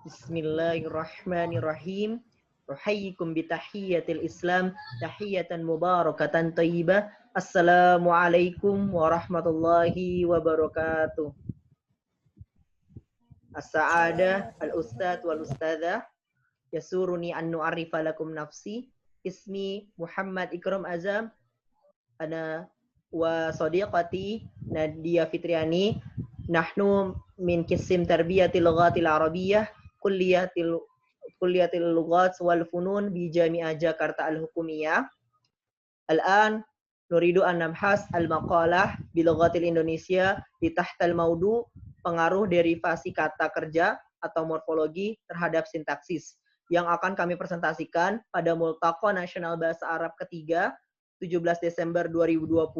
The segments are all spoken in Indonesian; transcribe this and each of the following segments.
Bismillahirrahmanirrahim. Uhayyikum bitahiyyatil Islam, tahiyatan mubarakatan thayyibah. Assalamualaikum warahmatullahi wabarakatuh. As-sa'adah al-ustadz wal ustadzah. Yasuruni an nu'arifa lakum nafsi. Ismi Muhammad Ikram Azam. Ana wa sadiqati Nadia Fitriani. Nahnu min kisim tarbiyatil lughatil arabiyyah kulliyatil lughat wal funun bi Jami'ah Jakarta Al-Hukumiyah. Al-an nuridu an nabhas al-maqalah bi lughatil Indonesia di tahtal maudu pengaruh derivasi kata kerja atau morfologi terhadap sintaksis yang akan kami presentasikan pada Multaqa Nasional Bahasa Arab ketiga 17 Desember 2020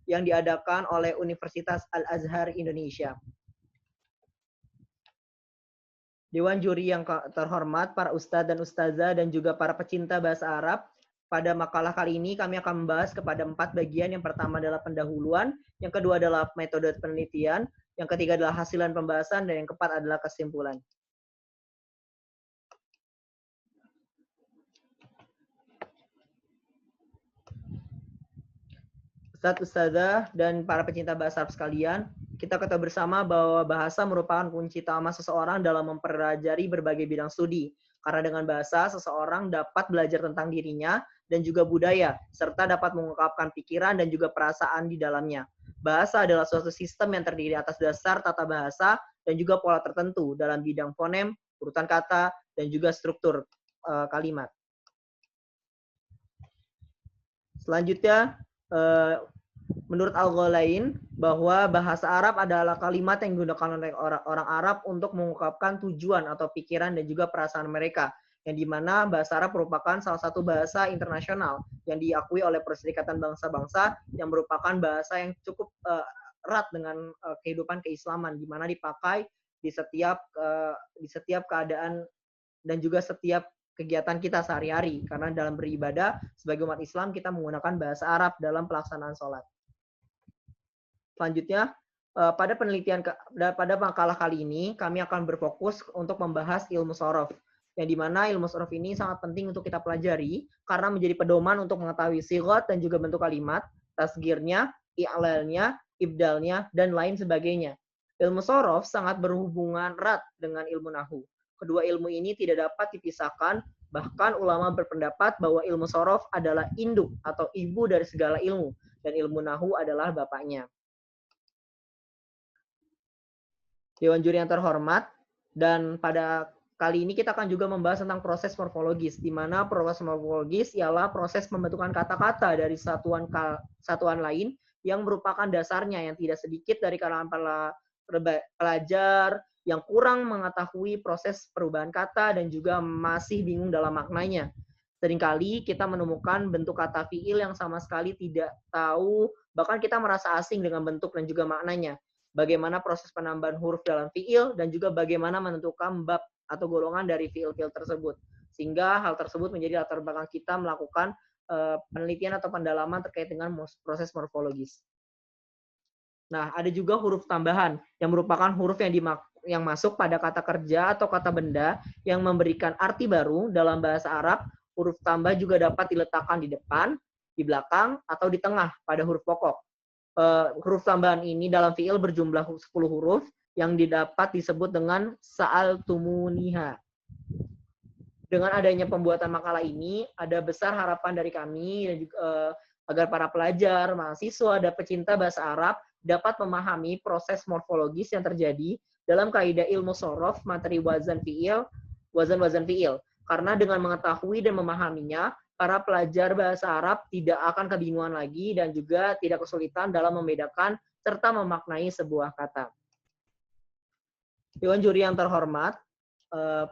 yang diadakan oleh Universitas Al-Azhar Indonesia. Dewan juri yang terhormat, para ustadz dan ustazah, dan juga para pecinta bahasa Arab, pada makalah kali ini kami akan membahas kepada 4 bagian. Yang pertama adalah pendahuluan, yang kedua adalah metode penelitian, yang ketiga adalah hasilan pembahasan, dan yang keempat adalah kesimpulan. Ustadz, ustazah, dan para pecinta bahasa Arab sekalian, kita ketahui bersama bahwa bahasa merupakan kunci utama seseorang dalam mempelajari berbagai bidang studi. Karena dengan bahasa, seseorang dapat belajar tentang dirinya dan juga budaya, serta dapat mengungkapkan pikiran dan juga perasaan di dalamnya. Bahasa adalah suatu sistem yang terdiri atas dasar tata bahasa dan juga pola tertentu dalam bidang fonem, urutan kata, dan juga struktur kalimat. Selanjutnya, menurut Al-Ghalain bahwa bahasa Arab adalah kalimat yang digunakan oleh orang Arab untuk mengungkapkan tujuan atau pikiran dan juga perasaan mereka, yang dimana bahasa Arab merupakan salah satu bahasa internasional yang diakui oleh Perserikatan Bangsa-Bangsa, yang merupakan bahasa yang cukup erat dengan kehidupan keislaman, di mana dipakai di setiap keadaan dan juga setiap kegiatan kita sehari-hari, karena dalam beribadah sebagai umat Islam kita menggunakan bahasa Arab dalam pelaksanaan sholat. Selanjutnya, pada makalah kali ini kami akan berfokus untuk membahas ilmu sorof, yang dimana ilmu sorof ini sangat penting untuk kita pelajari karena menjadi pedoman untuk mengetahui sigot dan juga bentuk kalimat, tasgirnya, i'lalnya, ibdalnya, dan lain sebagainya. Ilmu sorof sangat berhubungan erat dengan ilmu nahu. Kedua ilmu ini tidak dapat dipisahkan, bahkan ulama berpendapat bahwa ilmu sorof adalah induk atau ibu dari segala ilmu, dan ilmu nahu adalah bapaknya. Dewan juri yang terhormat, dan pada kali ini kita akan juga membahas tentang proses morfologis, di mana proses morfologis ialah proses pembentukan kata-kata dari satuan lain yang merupakan dasarnya, yang tidak sedikit dari kalangan para pelajar yang kurang mengetahui proses perubahan kata dan juga masih bingung dalam maknanya. Seringkali kita menemukan bentuk kata fiil yang sama sekali tidak tahu, bahkan kita merasa asing dengan bentuk dan juga maknanya. Bagaimana proses penambahan huruf dalam fiil, dan juga bagaimana menentukan bab atau golongan dari fiil-fiil tersebut. Sehingga hal tersebut menjadi latar belakang kita melakukan penelitian atau pendalaman terkait dengan proses morfologis. Nah, ada juga huruf tambahan yang merupakan huruf yang masuk pada kata kerja atau kata benda yang memberikan arti baru dalam bahasa Arab. Huruf tambah juga dapat diletakkan di depan, di belakang, atau di tengah pada huruf pokok. Huruf tambahan ini dalam fiil berjumlah 10 huruf yang didapat disebut dengan sa'altumuniha. Dengan adanya pembuatan makalah ini, ada besar harapan dari kami dan juga, agar para pelajar, mahasiswa, dan pecinta bahasa Arab dapat memahami proses morfologis yang terjadi dalam kaidah ilmu sorof, materi wazan fiil. Karena dengan mengetahui dan memahaminya, para pelajar bahasa Arab tidak akan kebingungan lagi dan juga tidak kesulitan dalam membedakan serta memaknai sebuah kata. Dewan juri yang terhormat,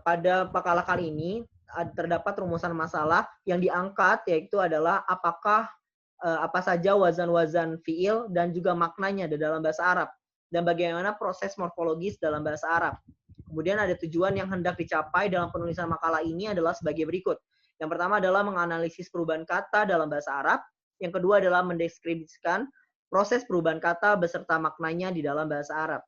pada makalah kali ini terdapat rumusan masalah yang diangkat, yaitu adalah apa saja wazan-wazan fiil dan juga maknanya di dalam bahasa Arab, dan bagaimana proses morfologis dalam bahasa Arab. Kemudian ada tujuan yang hendak dicapai dalam penulisan makalah ini adalah sebagai berikut. Yang pertama adalah menganalisis perubahan kata dalam bahasa Arab. Yang kedua adalah mendeskripsikan proses perubahan kata beserta maknanya di dalam bahasa Arab.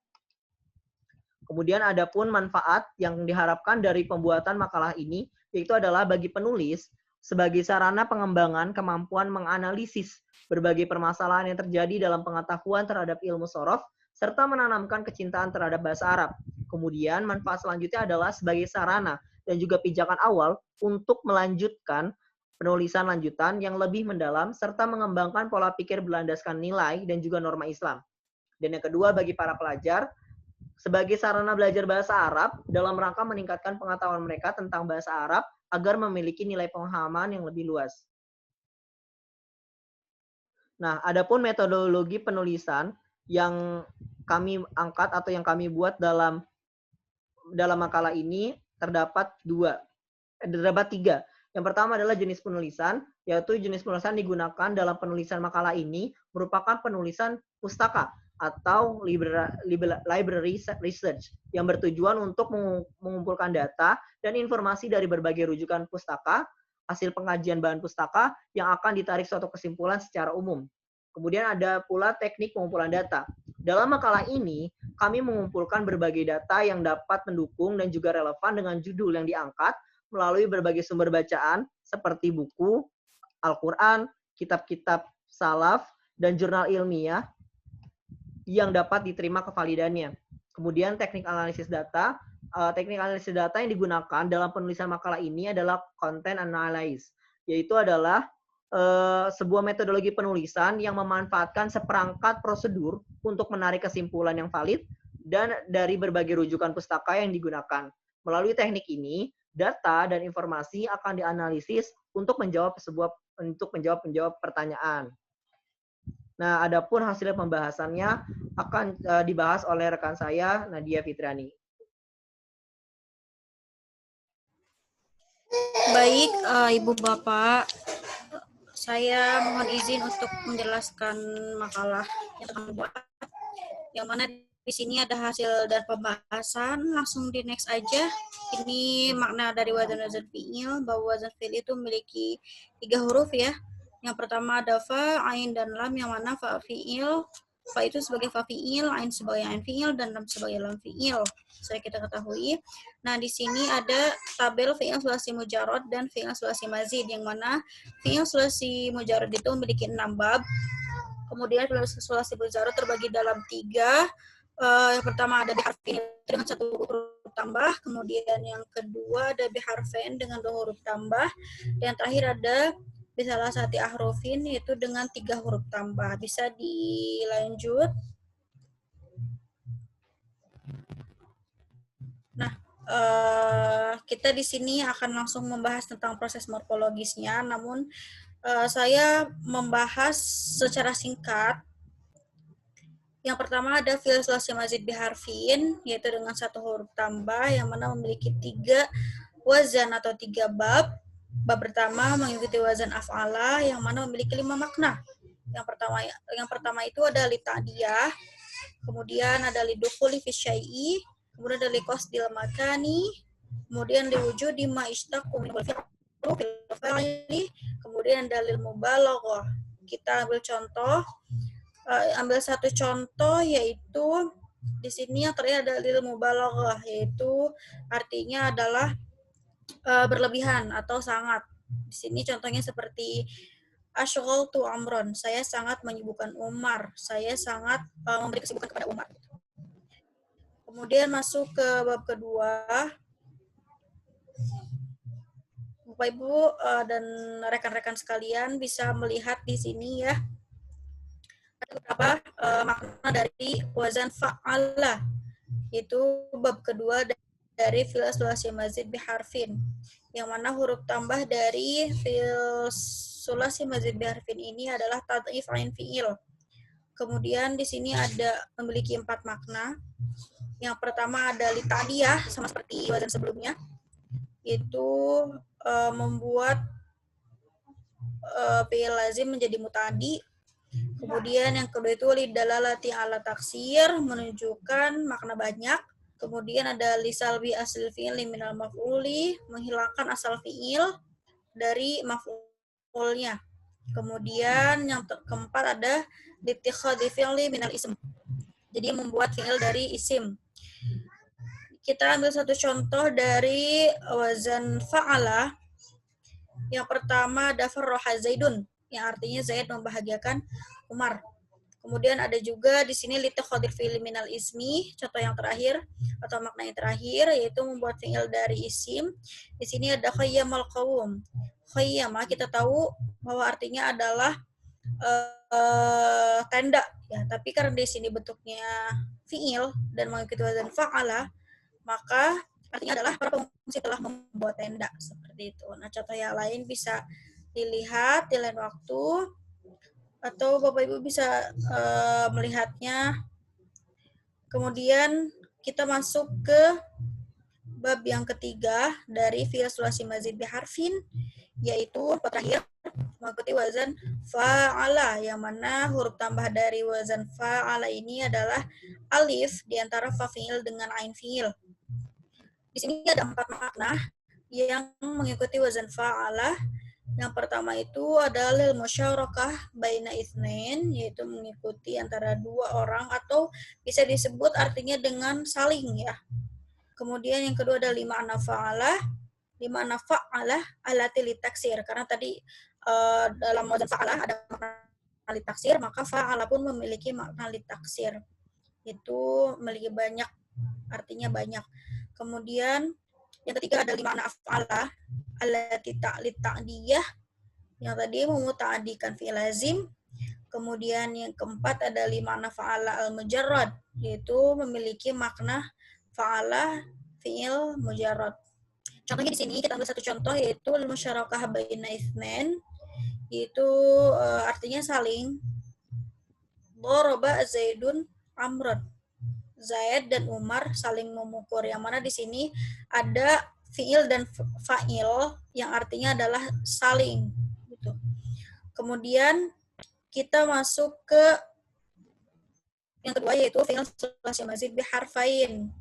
Kemudian ada pun manfaat yang diharapkan dari pembuatan makalah ini, yaitu adalah bagi penulis sebagai sarana pengembangan kemampuan menganalisis berbagai permasalahan yang terjadi dalam pengetahuan terhadap ilmu sorof, serta menanamkan kecintaan terhadap bahasa Arab. Kemudian manfaat selanjutnya adalah sebagai sarana dan juga pijakan awal untuk melanjutkan penulisan lanjutan yang lebih mendalam, serta mengembangkan pola pikir berlandaskan nilai dan juga norma Islam. Dan yang kedua, bagi para pelajar, sebagai sarana belajar bahasa Arab dalam rangka meningkatkan pengetahuan mereka tentang bahasa Arab agar memiliki nilai pemahaman yang lebih luas. Nah, adapun metodologi penulisan yang kami angkat atau yang kami buat dalam makalah ini terdapat tiga. Yang pertama adalah jenis penulisan, yaitu jenis penulisan digunakan dalam penulisan makalah ini merupakan penulisan pustaka atau library research yang bertujuan untuk mengumpulkan data dan informasi dari berbagai rujukan pustaka, hasil pengajian bahan pustaka yang akan ditarik suatu kesimpulan secara umum. Kemudian ada pula teknik pengumpulan data. Dalam makalah ini, kami mengumpulkan berbagai data yang dapat mendukung dan juga relevan dengan judul yang diangkat melalui berbagai sumber bacaan seperti buku, Al-Quran, kitab-kitab salaf, dan jurnal ilmiah yang dapat diterima kevalidannya. Kemudian teknik analisis data. Teknik analisis data yang digunakan dalam penulisan makalah ini adalah content analysis, yaitu adalah sebuah metodologi penulisan yang memanfaatkan seperangkat prosedur untuk menarik kesimpulan yang valid dan dari berbagai rujukan pustaka yang digunakan. Melalui teknik ini, data dan informasi akan dianalisis untuk menjawab pertanyaan. Nah, adapun hasil pembahasannya akan dibahas oleh rekan saya, Nadia Fitriani. Baik, Ibu Bapak, saya mohon izin untuk menjelaskan makalah yang kami buat. Yang mana di sini ada hasil dan pembahasan. Langsung di next aja. Ini makna dari wazan fi'il, bahwa wazan fi'il itu memiliki 3 huruf ya. Yang pertama ada fa, ain, dan lam, yang mana fa fi'il, fa itu sebagai fa fi'il, ain sebagai ain fi'il, dan lam sebagai lam fi'il. Saya kita ketahui. Nah, di sini ada tabel fi'il sulasi mujarrad dan fi'il sulasi mazid, yang mana fi'il sulasi mujarrad itu memiliki 6 bab. Kemudian fi'il sulasi mujarrad terbagi dalam 3. Yang pertama ada biharfin dengan 1 huruf tambah, kemudian yang kedua ada biharfen dengan 2 huruf tambah, dan yang terakhir ada bisalah sati ahrufin yaitu dengan 3 huruf tambah. Bisa dilanjut. Nah, kita di sini akan langsung membahas tentang proses morfologisnya, namun saya membahas secara singkat. Yang pertama ada fi'il sulasi mazid biharfin, yaitu dengan 1 huruf tambah, yang mana memiliki 3 wazan atau 3 bab. Bab pertama mengikuti wazan af'ala, yang mana memiliki 5 makna. Yang pertama itu ada litadiyah, kemudian ada lidukhuli fi syai'i, kemudian ada liqasdil makani, kemudian liwujudi ma ishtaqu min fi'li, kemudian dalil mubalaghah. Kita ambil contoh. Ambil satu contoh, yaitu di sini yang terakhir ada dalil mubalaghah, yaitu artinya adalah berlebihan atau sangat. Di sini contohnya seperti asyghaltu amron, saya sangat menyibukkan Umar, saya sangat memberi kesibukan kepada Umar. Kemudian masuk ke bab kedua. Bapak Ibu dan rekan-rekan sekalian bisa melihat di sini ya, ada beberapa makna dari wazan fa'ala, yaitu bab kedua dari fi'il sulasi mazid biharfin, yang mana huruf tambah dari fi'il sulasi mazid biharfin ini adalah tad'if ain fi'il. Kemudian di sini ada memiliki 4 makna. Yang pertama ada litadiyah, sama seperti wazan sebelumnya, yaitu membuat fi'il lazim menjadi mutadi. Kemudian yang kedua itu lidalalati ala taksir, menunjukkan makna banyak. Kemudian ada lisalbi asli fi'il minal maf'uli, menghilangkan asal fi'il dari maf'ulnya. Kemudian yang keempat ada litikhadhi fi'li minal ism, jadi membuat fi'il dari isim. kita ambil satu contoh dari wazan fa'ala. Yang pertama ada farroha Zaidun, yang artinya Zaid membahagiakan Umar. Kemudian ada juga di sini litakhadir fi'il minal ismi, contoh yang terakhir atau makna yang terakhir yaitu membuat fi'il dari isim. Di sini ada khayyamal qawum. Khayyama kita tahu bahwa artinya adalah tenda ya, tapi karena di sini bentuknya fi'il dan mengikuti wazan fa'ala, maka artinya adalah para pengungsi telah membuat tenda seperti itu. Nah, contoh yang lain bisa dilihat di lain waktu atau Bapak Ibu bisa melihatnya. Kemudian kita masuk ke bab yang ketiga dari fi'il sulasi mazid biharfin, yaitu terakhir mengikuti wazan fa'ala, yang mana huruf tambah dari wazan fa'ala ini adalah alif di antara fa fi'il dengan ain fi'il. Di sini ada 4 makna yang mengikuti wazan fa'ala. Yang pertama itu adalah lil musyarakah baina itsnain, yaitu mengikuti antara 2 orang atau bisa disebut artinya dengan saling ya. Kemudian yang kedua ada lima fa'ala alati litaksir, karena tadi dalam wazan fa'ala ada makna litaksir, maka fa'ala pun memiliki makna litaksir. Itu memiliki banyak, artinya banyak. Kemudian yang ketiga ada lima af'ala allati ta'lit ta'diyah, yang tadi memuta'adikan fi'il lazim. Kemudian yang keempat ada lima fa'ala al-mujarrad, yaitu memiliki makna fa'ala fi'il mujarrad. Contohnya di sini kita ambil satu contoh yaitu al-musyarakah baina itsnain, yaitu artinya saling. Daraba Zaidun Amran. Zaid dan Umar saling memukul, yang mana di sini ada fi'il dan fa'il yang artinya adalah saling gitu. Kemudian kita masuk ke yang kedua yaitu fi'il sulasi mazid biharfain,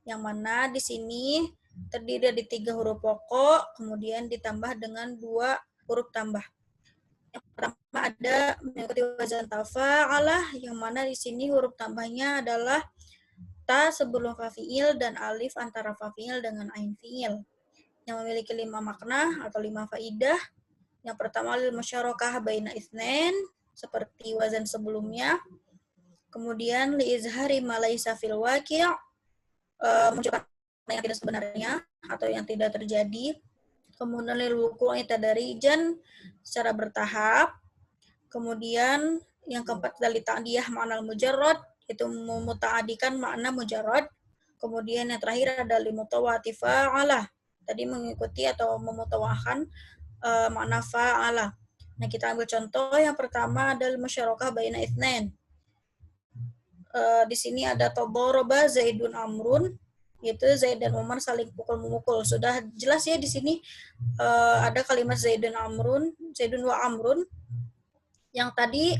yang mana di sini terdiri dari 3 huruf pokok kemudian ditambah dengan 2 huruf tambah. Yang pertama ada mengikuti wazan tafa'alah, yang mana di sini huruf tambahnya adalah ta sebelum fa fi'il dan alif antara fa fi'il dengan ain fi'il, yang memiliki 5 makna atau 5 faidah. Yang pertama lil musyarakah baina itsnain, seperti wazan sebelumnya. Kemudian li izhari ma laisa fil waqi', menunjukkan yang tidak sebenarnya atau yang tidak terjadi. Kemudian lil wuqu'i tadarijan, secara bertahap. Kemudian yang keempat dari ta'diyah ma'nal mujarrad, itu memuta'adikan makna mujarrad. Kemudian yang terakhir ada limutawati fa'ala, tadi mengikuti atau memutawahkan makna fa'ala. Nah, kita ambil contoh yang pertama adalah musyarakah baina itsnain. Di sini ada tadaraba Zaidun Amrun, yaitu Zaid dan Umar saling pukul-memukul. Sudah jelas ya di sini ada kalimat Zaidun wa Amrun, yang tadi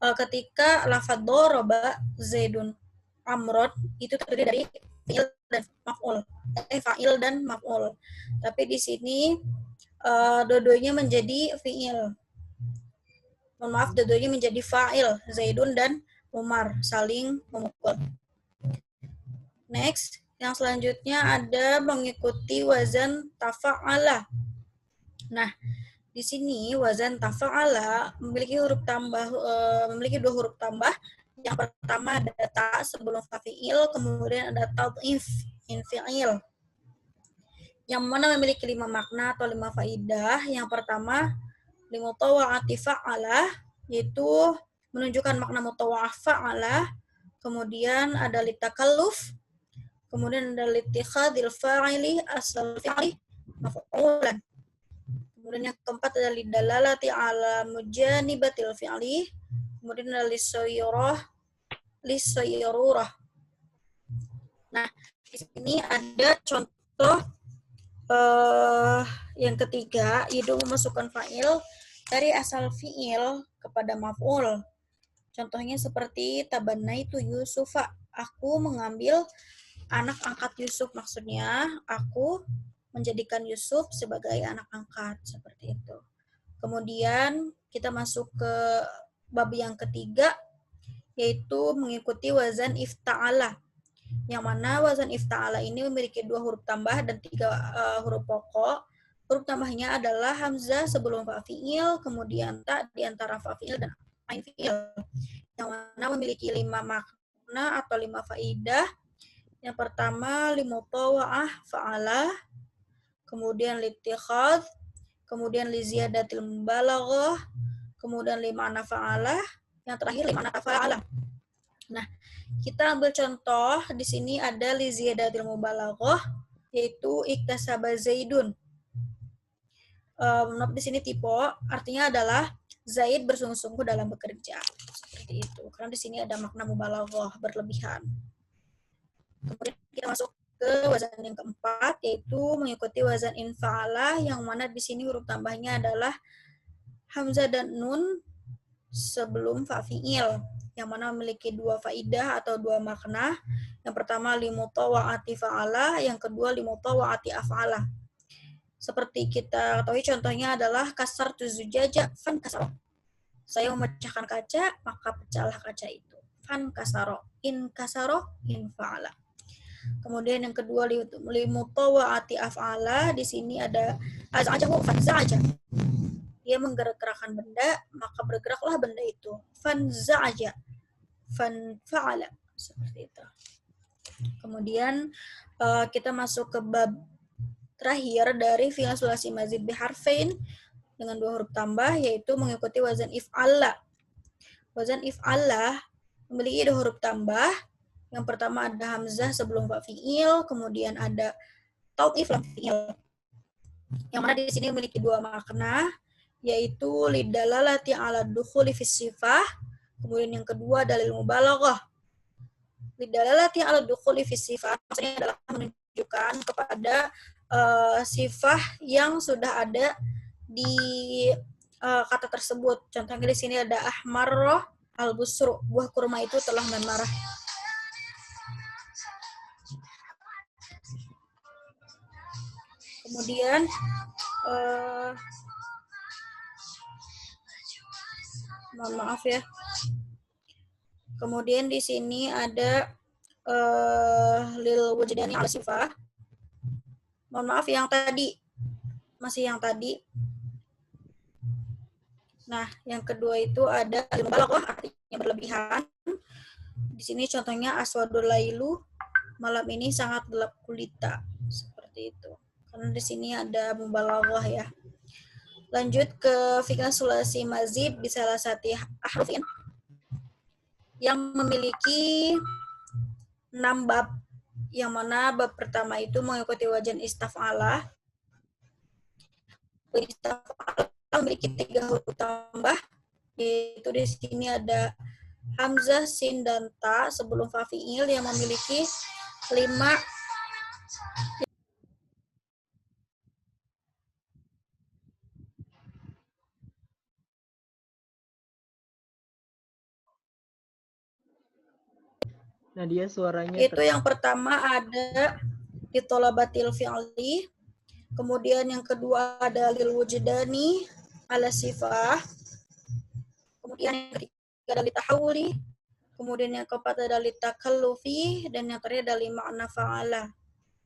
ketika lafadz daraba Zaidun Amrun itu terdiri dari fi'il dan maf'ul. Fa'il dan maf'ul. Tapi di sini dua-duanya menjadi fi'il. Mohon maaf, dua-duanya menjadi fa'il. Zaidun dan Umar saling memukul. Next, yang selanjutnya ada mengikuti wazan tafa'ala. Nah, di sini wazan tafa'ala memiliki huruf tambah, memiliki 2 huruf tambah. Yang pertama ada ta sebelum fa fi'il, kemudian ada tad'if in fi'il, yang mana memiliki 5 makna atau 5 faidah. Yang pertama limutawa'ati fa'ala, yaitu menunjukkan makna mutawa'ah fa'ala. Kemudian ada litakalluf, kemudian ada litikhadil fa'ili asal fi'li maf'ulan. Kemudian yang keempat adalah lidalalati ala mujanibatil fi'li. Kemudian ada lisayyurah. Nah, di sini ada contoh yang ketiga, yaitu memasukkan fa'il dari asal fi'il kepada maf'ul. Contohnya seperti tabannaitu Yusufa, aku mengambil anak angkat Yusuf, maksudnya aku menjadikan Yusuf sebagai anak angkat, seperti itu. Kemudian kita masuk ke bab yang ketiga, yaitu mengikuti wazan ifta'ala. Yang mana wazan ifta'ala ini memiliki 2 huruf tambah dan 3 huruf pokok. Huruf tambahnya adalah hamzah sebelum fa fi'il, kemudian ta di antara fa fi'il dan ain fi'il. Yang mana memiliki 5 makna atau 5 faidah. Yang pertama limutawa'ah fa'ala, kemudian litikhadz, kemudian liziyadatil mubalaghah, kemudian limana fa'ala, yang terakhir limana fa'ala. Nah, kita ambil contoh di sini ada li ziyadatil mubalaghah yaitu iktasaba Zaidun. Di sini tipe artinya adalah Zaid bersungguh-sungguh dalam bekerja. Seperti itu. Karena di sini ada makna mubalaghah berlebihan. Kemudian kita masuk ke wazan yang keempat yaitu mengikuti wazan infa'ala yang mana di sini huruf tambahnya adalah hamzah dan nun sebelum fa fi'il, yang mana memiliki 2 faidah atau 2 makna. Yang pertama limutawa'ati fa'ala, yang kedua limutawa'ati af'ala. Seperti kita ketahui contohnya adalah kasar tuzujaja fan kasaro. Saya memecahkan kaca, maka pecahlah kaca itu. Fan kasaro, in fa'ala. Kemudian yang kedua limutawa'ati af'ala, di sini ada az'ajahu fan za'aja. Dia menggerak-gerakkan benda, maka bergeraklah benda itu. Fanza'aja, fanfa'ala, seperti itu. Kemudian kita masuk ke bab terakhir dari fi'il sulasi mazid biharfain dengan 2 huruf tambah, yaitu mengikuti wazan if'alla. Wazan if'alla memiliki 2 huruf tambah. Yang pertama ada hamzah sebelum fa fi'il, kemudian ada tauqif lam fi'il. Yang mana di sini memiliki 2 makna, yaitu lidalalati ala dukhuli fis sifah, kemudian yang kedua dalil mubalaghah. Lidalalati ala dukhuli fis sifah maksudnya adalah menunjukkan kepada sifah yang sudah ada di kata tersebut. Contohnya di sini ada ahmarroh al-busru, buah kurma itu telah memerah. Kemudian mohon maaf ya. Kemudian di sini ada lil wujdani ala sifah. Mohon maaf yang tadi. Masih yang tadi. Nah, yang kedua itu ada lil mubalaghah artinya berlebihan. Di sini contohnya aswadul lailu, malam ini sangat gelap gulita. Seperti itu. Karena di sini ada mubalaghah ya. Lanjut ke fi'il sulasi mazid bisalasati ahrufin yang memiliki 6 bab, yang mana bab pertama itu mengikuti wazan istaf'ala. Istaf'ala memiliki 3 huruf tambah, yaitu di sini ada hamzah, sin, dan ta sebelum fa fi'il yang memiliki 5. Nah, dia suaranya Itu yang pertama ada di tolabatil fi'li, kemudian yang kedua ada lil wujdani ala sifah, kemudian yang ketiga ada li tahawuli, kemudian yang keempat ada li takallufi, dan yang terakhir ada li ma'na fa'ala.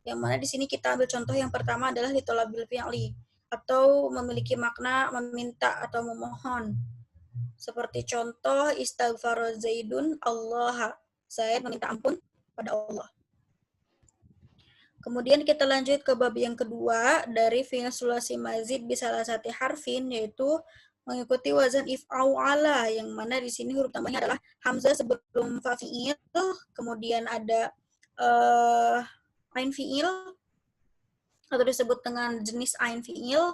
Yang mana di sini kita ambil contoh yang pertama adalah li tolabil fi'li atau memiliki makna meminta atau memohon. Seperti contoh istaghfar Zaidun Allah, Zaid meminta ampun pada Allah. Kemudian kita lanjut ke bab yang kedua dari fi'il sulasi mazid bisalasati harfin, yaitu mengikuti wazan if'ala, yang mana di sini huruf tambahnya adalah hamzah sebelum fa fi'il, kemudian ada ain fi'il atau disebut dengan jenis ain fi'il,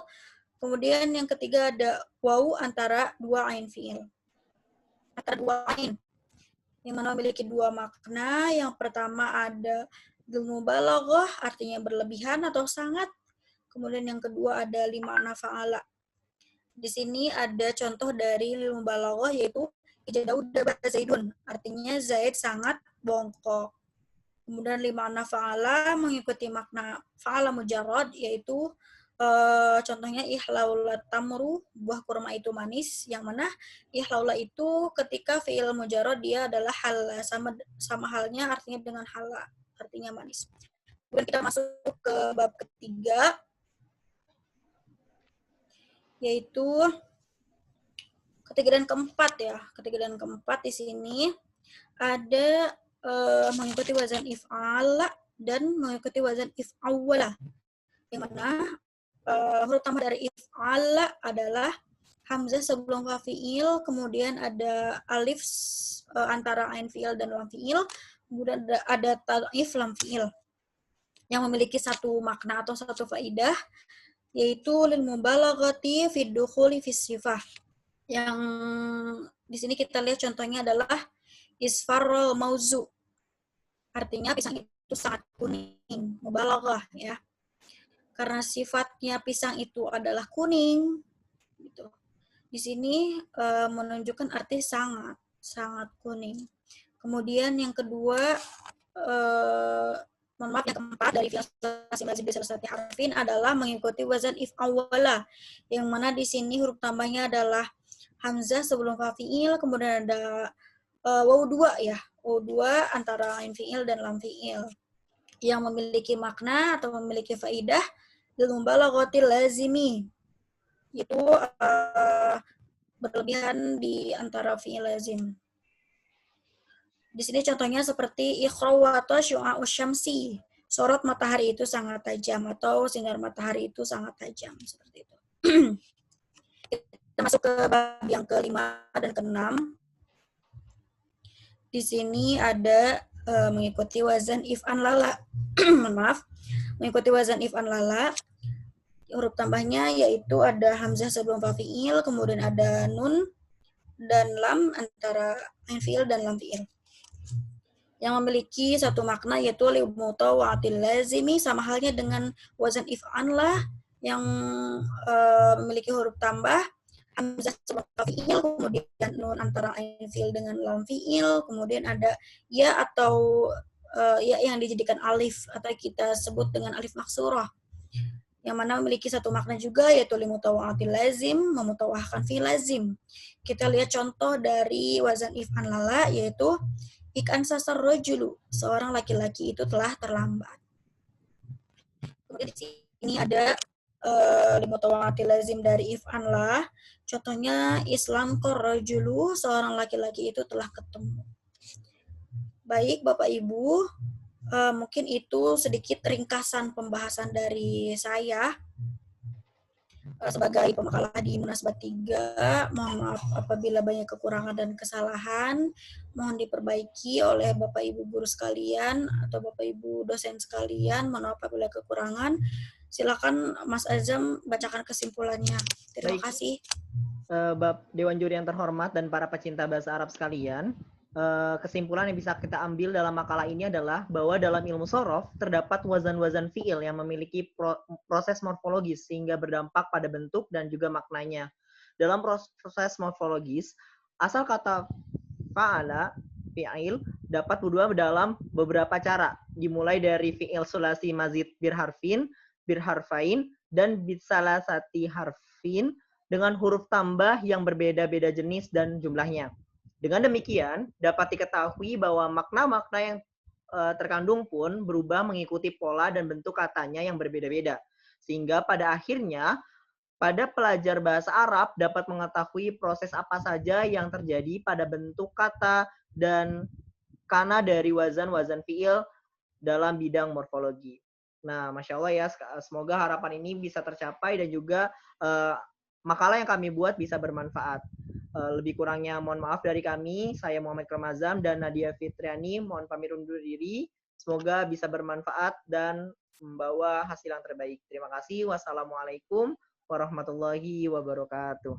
kemudian yang ketiga ada wawu antara 2 ain fi'il. Antara 2 ain, yang mana memiliki 2 makna. Yang pertama ada lil mubalaghah artinya berlebihan atau sangat. Kemudian yang kedua ada li ma'na fa'ala. Di sini ada contoh dari lil mubalaghah yaitu ijadauda Zaidun, artinya Zaid sangat bongkok. Kemudian li ma'na fa'ala mengikuti makna fa'ala mujarrad, yaitu contohnya ihlaula tamru, buah kurma itu manis, yang mana ihlaula itu ketika fi'il mujarrad dia adalah hal, sama halnya artinya dengan hala. artinya manis. Kemudian kita masuk ke bab ketiga, yaitu ketiga dan keempat ya. Ketiga dan keempat di sini ada mengikuti wazan if'ala dan mengikuti wazan if'awala. Yang mana huruf tambah dari if'ala adalah hamzah sebelum fa fi'il, kemudian ada alif antara ain fi'il dan lam fi'il, kemudian ada ta'if lam fi'il yang memiliki satu makna atau satu faidah, yaitu lil mubalaghati fi dukhuli fi sifah. Yang di sini kita lihat contohnya adalah isfarul mauzu. Artinya pisang itu sangat kuning, mubalaghah ya. Karena sifatnya pisang itu adalah kuning gitu. Di sini menunjukkan arti sangat, sangat kuning. Kemudian yang kedua, yang keempat dari fi'il lazim bi salasati harfin adalah mengikuti wazan if'awala, yang mana di sini huruf tambahnya adalah hamzah sebelum fa fi'il, kemudian ada waw dua ya, waw dua antara ain fi'il dan lam fi'il, yang memiliki makna atau memiliki faidah lil mubalaghatil lazimi, itu berlebihan di antara fi'il lazim. Di sini contohnya seperti ikhrawata syu'a'us syamsi. Sorot matahari itu sangat tajam, atau sinar matahari itu sangat tajam, seperti itu. Kita masuk ke bab yang kelima dan keenam. Di sini ada mengikuti wazan if'an lala. Maaf. Mengikuti wazan if'an lala. Huruf tambahnya yaitu ada hamzah sebelum fa fi'il, kemudian ada nun dan lam antara ain fi'il dan lam fi'il, yang memiliki satu makna yaitu li mutawa'atil lazimi, sama halnya dengan wazan if'an lah yang memiliki huruf tambah hamzah sebelum fa fi'il, kemudian nun antara ain fi'il dengan lam fi'il, kemudian ada ya atau ya yang dijadikan alif atau kita sebut dengan alif maksurah, yang mana memiliki satu makna juga yaitu li mutawa'atil lazim, memutawahkan fi lazim. Kita lihat contoh dari wazan if'an lala yaitu ikan sasar rojulu, seorang laki-laki itu telah terlambat. Kemudian di sini ada limutawa'atil lazim dari if'an lah. Contohnya Islam korrojulu, seorang laki-laki itu telah ketemu. Baik Bapak Ibu, mungkin itu sedikit ringkasan pembahasan dari saya sebagai pemakalah di Munasabah 3. Mohon maaf apabila banyak kekurangan dan kesalahan. Mohon diperbaiki oleh Bapak Ibu guru sekalian atau Bapak Ibu dosen sekalian. Mohon maaf apabila kekurangan. Silakan Mas Azam bacakan kesimpulannya. Terima kasih. Dewan Juri yang terhormat dan para pecinta bahasa Arab sekalian, kesimpulan yang bisa kita ambil dalam makalah ini adalah bahwa dalam ilmu sorof terdapat wazan-wazan fi'il yang memiliki proses morfologis sehingga berdampak pada bentuk dan juga maknanya. Dalam proses morfologis, asal kata fa'ala, fi'il, dapat berubah dalam beberapa cara, dimulai dari fi'il sulasi mazid birharfin, birharfain, dan bisalasati harfin dengan huruf tambah yang berbeda-beda jenis dan jumlahnya. Dengan demikian, dapat diketahui bahwa makna-makna yang terkandung pun berubah mengikuti pola dan bentuk katanya yang berbeda-beda. Sehingga pada akhirnya, pada pelajar bahasa Arab dapat mengetahui proses apa saja yang terjadi pada bentuk kata dan kana dari wazan-wazan fi'il dalam bidang morfologi. Nah, Masya Allah ya, semoga harapan ini bisa tercapai dan juga makalah yang kami buat bisa bermanfaat. Lebih kurangnya mohon maaf dari kami. Saya Muhammad Ramazan dan Nadia Fitriani mohon pamit undur diri. Semoga bisa bermanfaat dan membawa hasil yang terbaik. Terima kasih. Wassalamualaikum warahmatullahi wabarakatuh.